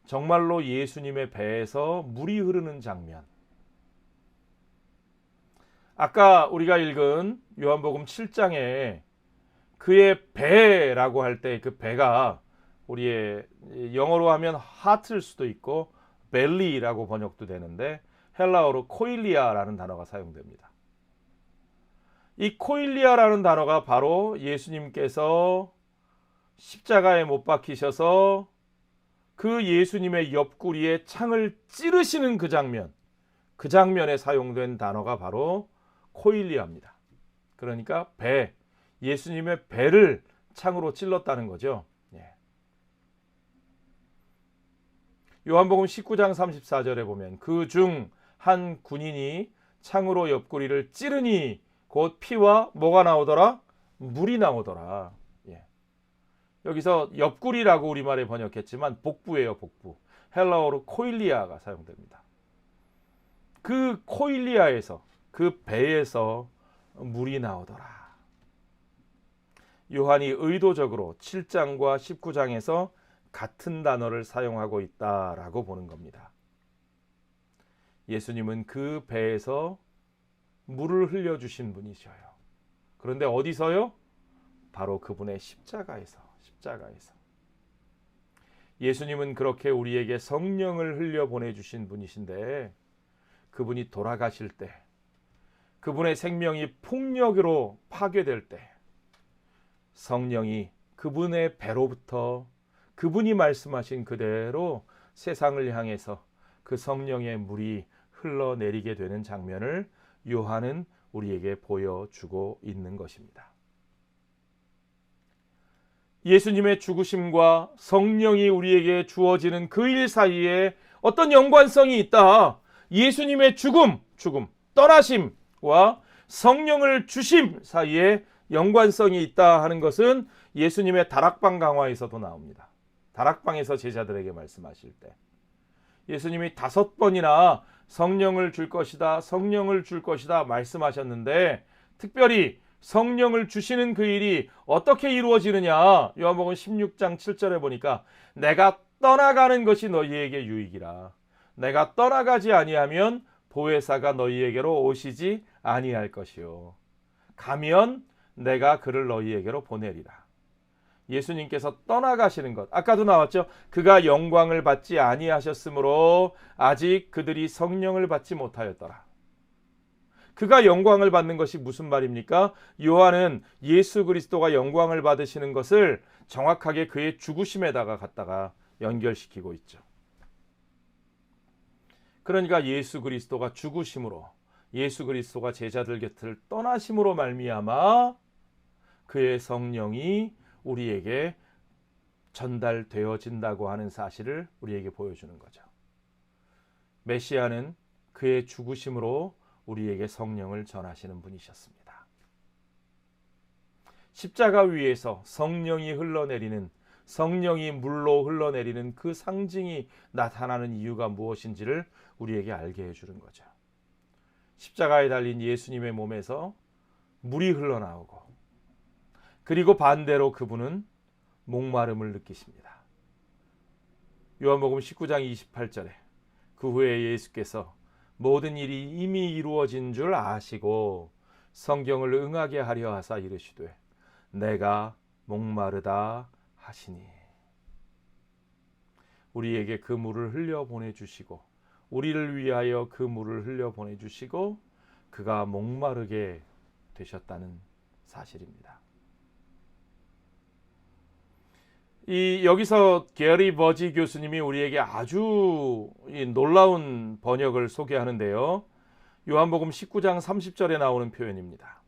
정말로 예수님의 배에서 물이 흐르는 장면. 아까 우리가 읽은 요한복음 7장에 그의 배라고 할 때 그 배가 우리의 영어로 하면 하트일 수도 있고 벨리라고 번역도 되는데 헬라어로 코일리아라는 단어가 사용됩니다. 이 코일리아라는 단어가 바로 예수님께서 십자가에 못 박히셔서 그 예수님의 옆구리에 창을 찌르시는 그 장면에 사용된 단어가 바로 코일리아입니다. 그러니까 배, 예수님의 배를 창으로 찔렀다는 거죠. 요한복음 19장 34절에 보면 그 중 한 군인이 창으로 옆구리를 찌르니 곧 피와 뭐가 나오더라? 물이 나오더라. 여기서 옆구리라고 우리말에 번역했지만 복부예요, 복부. 헬라어로 코일리아가 사용됩니다. 그 코일리아에서, 그 배에서 물이 나오더라. 요한이 의도적으로 7장과 19장에서 같은 단어를 사용하고 있다라고 보는 겁니다. 예수님은 그 배에서 물을 흘려주신 분이셔요. 그런데 어디서요? 바로 그분의 십자가에서. 예수님은 그렇게 우리에게 성령을 흘려 보내주신 분이신데, 그분이 돌아가실 때, 그분의 생명이 폭력으로 파괴될 때, 성령이 그분의 배로부터 그분이 말씀하신 그대로 세상을 향해서 그 성령의 물이 흘러내리게 되는 장면을 요한은 우리에게 보여주고 있는 것입니다. 예수님의 죽으심과 성령이 우리에게 주어지는 그 일 사이에 어떤 연관성이 있다. 예수님의 죽음, 떠나심과 성령을 주심 사이에 연관성이 있다 하는 것은 예수님의 다락방 강화에서도 나옵니다. 다락방에서 제자들에게 말씀하실 때 예수님이 5번이나 성령을 줄 것이다 말씀하셨는데, 특별히 성령을 주시는 그 일이 어떻게 이루어지느냐, 요한복음 16장 7절에 보니까 내가 떠나가는 것이 너희에게 유익이라. 내가 떠나가지 아니하면 보혜사가 너희에게로 오시지 아니할 것이요, 가면 내가 그를 너희에게로 보내리라. 예수님께서 떠나가시는 것, 아까도 나왔죠. 그가 영광을 받지 아니하셨으므로 아직 그들이 성령을 받지 못하였더라. 그가 영광을 받는 것이 무슨 말입니까? 요한은 예수 그리스도가 영광을 받으시는 것을 정확하게 그의 죽으심에다가 갖다가 연결시키고 있죠. 그러니까 예수 그리스도가 죽으심으로, 예수 그리스도가 제자들 곁을 떠나심으로 말미암아 그의 성령이 우리에게 전달되어진다고 하는 사실을 우리에게 보여주는 거죠. 메시아는 그의 죽으심으로 우리에게 성령을 전하시는 분이셨습니다. 십자가 위에서 성령이 흘러내리는, 성령이 물로 흘러내리는 그 상징이 나타나는 이유가 무엇인지를 우리에게 알게 해주는 거죠. 십자가에 달린 예수님의 몸에서 물이 흘러나오고, 그리고 반대로 그분은 목마름을 느끼십니다. 요한복음 19장 28절에 그 후에 예수께서 모든 일이 이미 이루어진 줄 아시고 성경을 응하게 하려 하사 이르시되 내가 목마르다 하시니, 우리에게 그 물을 흘려 보내주시고, 우리를 위하여 그 물을 흘려 보내주시고 그가 목마르게 되셨다는 사실입니다. 여기서 게리 버지 교수님이 우리에게 아주 놀라운 번역을 소개하는데요. 요한복음 19장 30절에 나오는 표현입니다.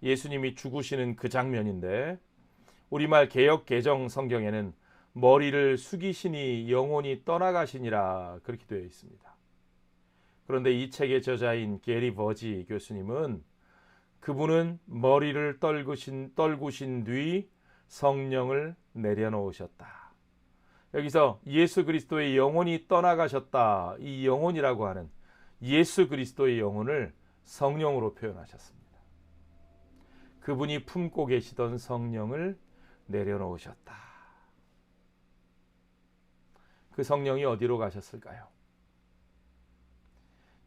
예수님이 죽으시는 그 장면인데, 우리말 개역 개정 성경에는 머리를 숙이시니 영혼이 떠나가시니라 그렇게 되어 있습니다. 그런데 이 책의 저자인 게리 버지 교수님은 그분은 머리를 떨구신 뒤 성령을 내려놓으셨다. 여기서 예수 그리스도의 영혼이 떠나가셨다, 이 영혼이라고 하는 예수 그리스도의 영혼을 성령으로 표현하셨습니다. 그분이 품고 계시던 성령을 내려놓으셨다. 그 성령이 어디로 가셨을까요?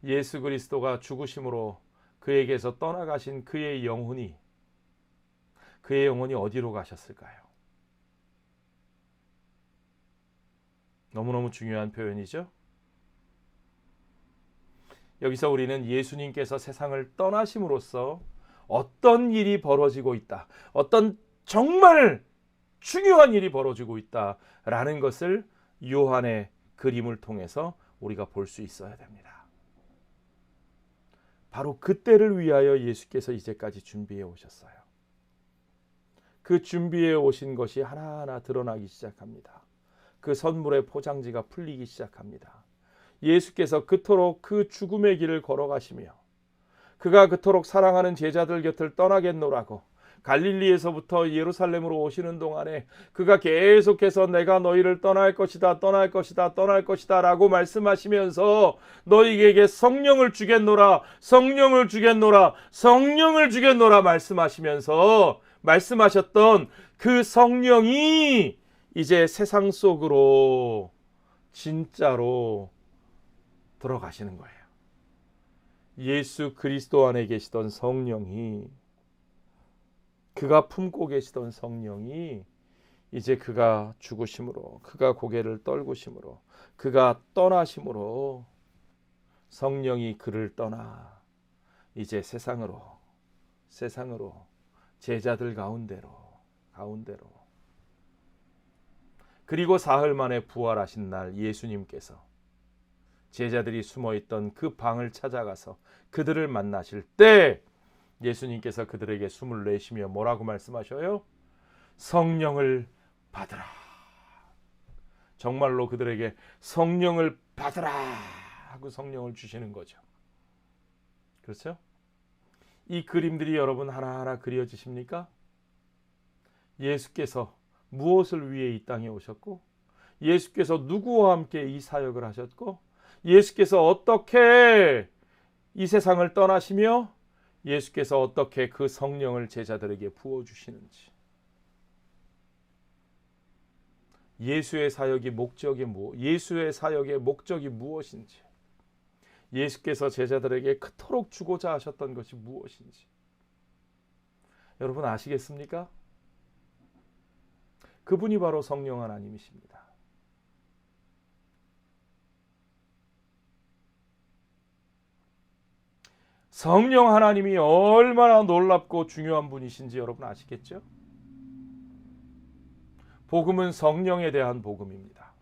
예수 그리스도가 죽으심으로 그에게서 떠나가신 그의 영혼이 어디로 가셨을까요? 너무너무 중요한 표현이죠. 여기서 우리는 예수님께서 세상을 떠나심으로써 어떤 일이 벌어지고 있다, 어떤 정말 중요한 일이 벌어지고 있다라는 것을 요한의 그림을 통해서 우리가 볼 수 있어야 됩니다. 바로 그때를 위하여 예수께서 이제까지 준비해 오셨어요. 그 준비해 오신 것이 하나하나 드러나기 시작합니다. 그 선물의 포장지가 풀리기 시작합니다. 예수께서 그토록 그 죽음의 길을 걸어가시며 그가 그토록 사랑하는 제자들 곁을 떠나겠노라고 갈릴리에서부터 예루살렘으로 오시는 동안에 그가 계속해서 내가 너희를 떠날 것이다, 떠날 것이다, 떠날 것이다 라고 말씀하시면서 너희에게 성령을 주겠노라, 성령을 주겠노라, 성령을 주겠노라 말씀하시면서 말씀하셨던 그 성령이 이제 세상 속으로 진짜로 들어가시는 거예요. 예수 그리스도 안에 계시던 성령이, 그가 품고 계시던 성령이 이제 그가 죽으심으로, 그가 고개를 떨구심으로, 그가 떠나심으로 성령이 그를 떠나 이제 세상으로 제자들 가운데로 그리고 사흘 만에 부활하신 날 예수님께서 제자들이 숨어있던 그 방을 찾아가서 그들을 만나실 때 예수님께서 그들에게 숨을 내쉬며 뭐라고 말씀하셔요? 성령을 받으라. 정말로 그들에게 성령을 받으라 하고 성령을 주시는 거죠. 그렇죠? 이 그림들이 여러분 하나하나 그려지십니까? 예수께서 무엇을 위해 이 땅에 오셨고, 예수께서 누구와 함께 이 사역을 하셨고, 예수께서 어떻게 이 세상을 떠나시며 예수께서 어떻게 그 성령을 제자들에게 부어주시는지, 예수의 사역의 목적이 무엇인지, 예수께서 제자들에게 그토록 주고자 하셨던 것이 무엇인지 여러분 아시겠습니까? 그분이 바로 성령 하나님이십니다. 성령 하나님이 얼마나 놀랍고 중요한 분이신지 여러분 아시겠죠? 복음은 성령에 대한 복음입니다.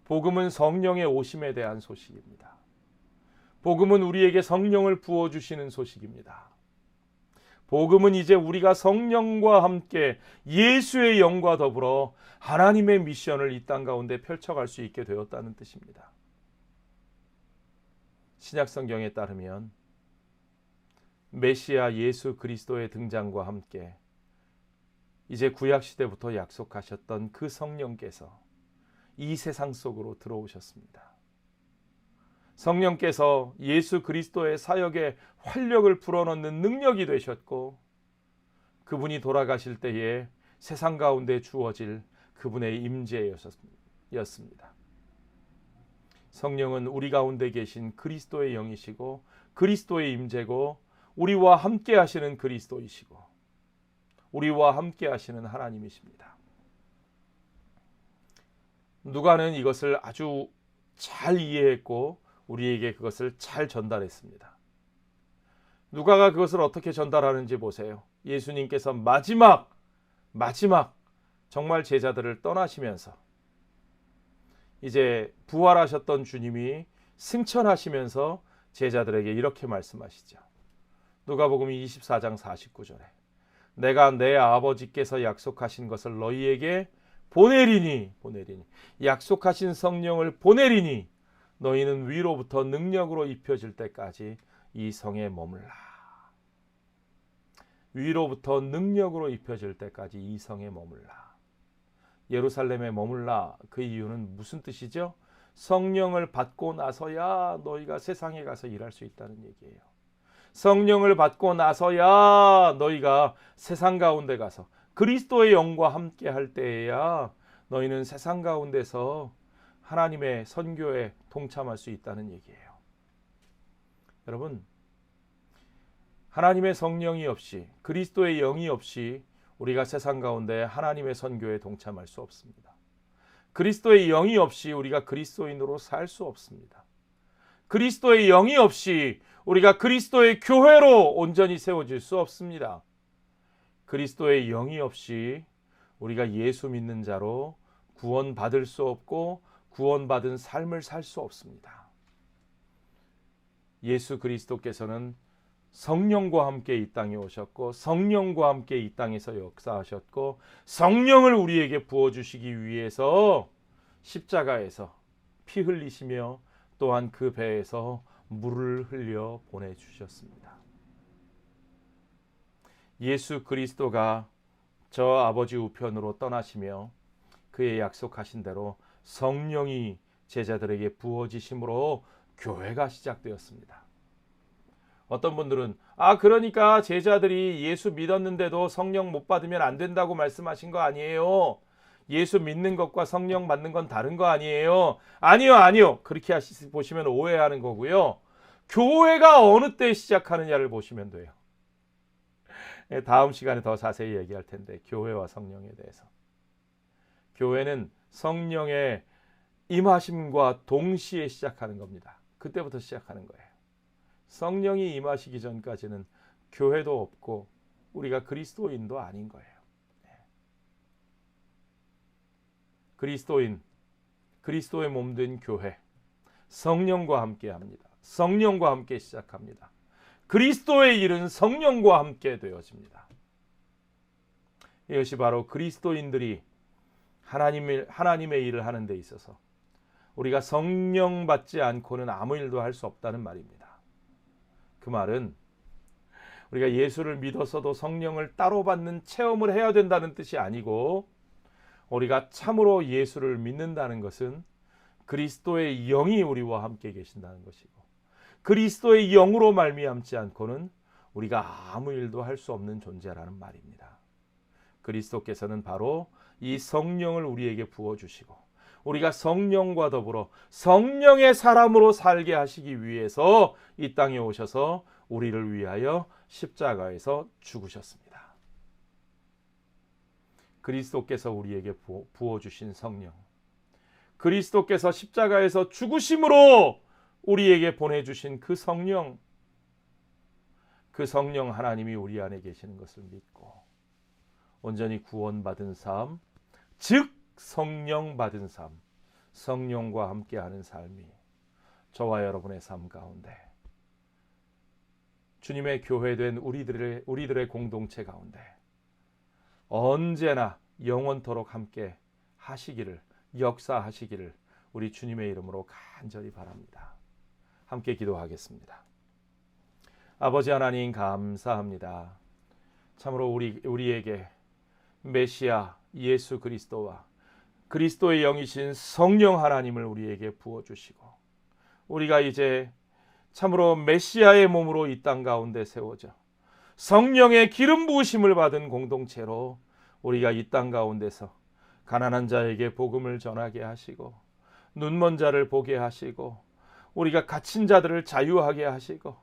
복음은 성령의 오심에 대한 소식입니다. 복음은 우리에게 성령을 부어주시는 소식입니다. 복음은 이제 우리가 성령과 함께 예수의 영과 더불어 하나님의 미션을 이 땅 가운데 펼쳐갈 수 있게 되었다는 뜻입니다. 신약 성경에 따르면 메시아 예수 그리스도의 등장과 함께 이제 구약 시대부터 약속하셨던 그 성령께서 이 세상 속으로 들어오셨습니다. 성령께서 예수 그리스도의 사역에 활력을 불어넣는 능력이 되셨고, 그분이 돌아가실 때에 세상 가운데 주어질 그분의 임재였습니다. 성령은 우리 가운데 계신 그리스도의 영이시고 그리스도의 임재고 우리와 함께 하시는 그리스도이시고 우리와 함께 하시는 하나님이십니다. 누가는 이것을 아주 잘 이해했고 우리에게 그것을 잘 전달했습니다. 누가가 그것을 어떻게 전달하는지 보세요. 예수님께서 마지막 정말 제자들을 떠나시면서 이제 부활하셨던 주님이 승천하시면서 제자들에게 이렇게 말씀하시죠. 누가복음 24장 49절에 내가 내 아버지께서 약속하신 것을 너희에게 보내리니 약속하신 성령을 보내리니 너희는 위로부터 능력으로 입혀질 때까지 이 성에 머물라. 위로부터 능력으로 입혀질 때까지 이 성에 머물라. 예루살렘에 머물라. 그 이유는 무슨 뜻이죠? 성령을 받고 나서야 너희가 세상에 가서 일할 수 있다는 얘기예요. 성령을 받고 나서야 너희가 세상 가운데 가서 그리스도의 영과 함께 할 때에야 너희는 세상 가운데서 하나님의 선교에 동참할 수 있다는 얘기예요. 여러분, 하나님의 성령이 없이 그리스도의 영이 없이 우리가 세상 가운데 하나님의 선교에 동참할 수 없습니다. 그리스도의 영이 없이 우리가 그리스도인으로 살 수 없습니다. 그리스도의 영이 없이 우리가 그리스도의 교회로 온전히 세워질 수 없습니다. 그리스도의 영이 없이 우리가 예수 믿는 자로 구원받을 수 없고 구원받은 삶을 살 수 없습니다. 예수 그리스도께서는 성령과 함께 이 땅에 오셨고 성령과 함께 이 땅에서 역사하셨고 성령을 우리에게 부어주시기 위해서 십자가에서 피 흘리시며 또한 그 배에서 물을 흘려 보내주셨습니다. 예수 그리스도가 저 아버지 우편으로 떠나시며 그의 약속하신 대로 성령이 제자들에게 부어지심으로 교회가 시작되었습니다. 어떤 분들은 그러니까 제자들이 예수 믿었는데도 성령 못 받으면 안 된다고 말씀하신 거 아니에요? 예수 믿는 것과 성령 받는 건 다른 거 아니에요? 아니요. 그렇게 보시면 오해하는 거고요. 교회가 어느 때 시작하느냐를 보시면 돼요. 다음 시간에 더 자세히 얘기할 텐데, 교회와 성령에 대해서. 교회는 성령의 임하심과 동시에 시작하는 겁니다. 그때부터 시작하는 거예요. 성령이 임하시기 전까지는 교회도 없고 우리가 그리스도인도 아닌 거예요. 그리스도인, 그리스도의 몸 된 교회, 성령과 함께 합니다. 성령과 함께 시작합니다. 그리스도의 일은 성령과 함께 되어집니다. 이것이 바로 그리스도인들이 하나님의 일을 하는 데 있어서 우리가 성령 받지 않고는 아무 일도 할 수 없다는 말입니다. 그 말은 우리가 예수를 믿어서도 성령을 따로 받는 체험을 해야 된다는 뜻이 아니고, 우리가 참으로 예수를 믿는다는 것은 그리스도의 영이 우리와 함께 계신다는 것이고, 그리스도의 영으로 말미암지 않고는 우리가 아무 일도 할 수 없는 존재라는 말입니다. 그리스도께서는 바로 이 성령을 우리에게 부어주시고 우리가 성령과 더불어 성령의 사람으로 살게 하시기 위해서 이 땅에 오셔서 우리를 위하여 십자가에서 죽으셨습니다. 그리스도께서 우리에게 부어주신 성령, 그리스도께서 십자가에서 죽으심으로 우리에게 보내주신 그 성령 하나님이 우리 안에 계시는 것을 믿고 온전히 구원받은 삶, 즉 성령 받은 삶, 성령과 함께하는 삶이 저와 여러분의 삶 가운데, 주님의 교회된 우리들의 공동체 가운데 언제나 영원토록 함께 하시기를, 역사하시기를 우리 주님의 이름으로 간절히 바랍니다. 함께 기도하겠습니다. 아버지 하나님, 감사합니다. 참으로 우리에게 메시아 예수 그리스도와 그리스도의 영이신 성령 하나님을 우리에게 부어주시고, 우리가 이제 참으로 메시아의 몸으로 이 땅 가운데 세워져 성령의 기름 부으심을 받은 공동체로 우리가 이 땅 가운데서 가난한 자에게 복음을 전하게 하시고, 눈먼 자를 보게 하시고, 우리가 갇힌 자들을 자유하게 하시고,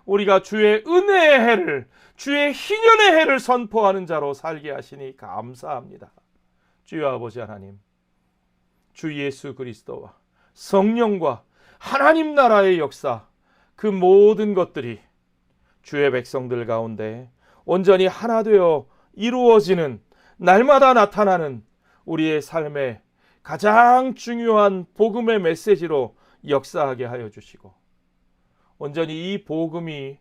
우리가 주의 은혜의 해를, 주의 희년의 해를 선포하는 자로 살게 하시니 감사합니다. 주여 아버지 하나님, 주 예수 그리스도와 성령과 하나님 나라의 역사, 그 모든 것들이 주의 백성들 가운데 온전히 하나 되어 이루어지는, 날마다 나타나는 우리의 삶의 가장 중요한 복음의 메시지로 역사하게 하여 주시고, 온전히 이 복음이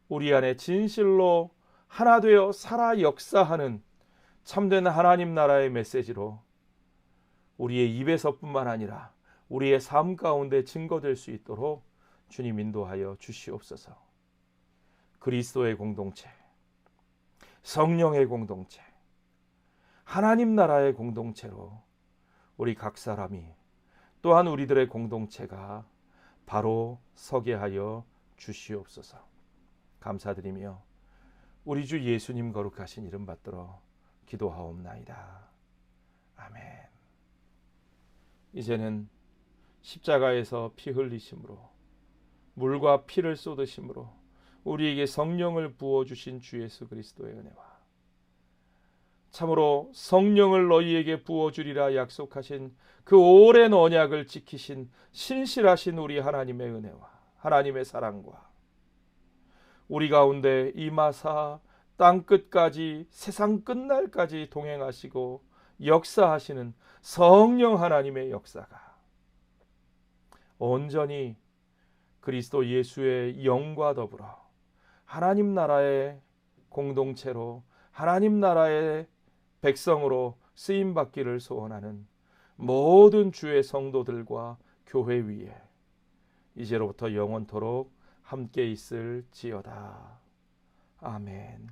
우리 안에 진실로 하나 되어 살아 역사하는 참된 하나님 나라의 메시지로 우리의 입에서뿐만 아니라 우리의 삶 가운데 증거될 수 있도록 주님 인도하여 주시옵소서. 그리스도의 공동체, 성령의 공동체, 하나님 나라의 공동체로 우리 각 사람이, 또한 우리들의 공동체가 바로 서게 하여 주시옵소서. 감사드리며 우리 주 예수님 거룩하신 이름 받들어 기도하옵나이다. 아멘. 이제는 십자가에서 피 흘리심으로, 물과 피를 쏟으심으로 우리에게 성령을 부어주신 주 예수 그리스도의 은혜와, 참으로 성령을 너희에게 부어주리라 약속하신 그 오랜 언약을 지키신 신실하신 우리 하나님의 은혜와 하나님의 사랑과, 우리 가운데 임하사 땅끝까지, 세상 끝날까지 동행하시고 역사하시는 성령 하나님의 역사가 온전히 그리스도 예수의 영과 더불어 하나님 나라의 공동체로, 하나님 나라의 백성으로 쓰임받기를 소원하는 모든 주의 성도들과 교회 위에 이제로부터 영원토록 함께 있을지어다. 아멘.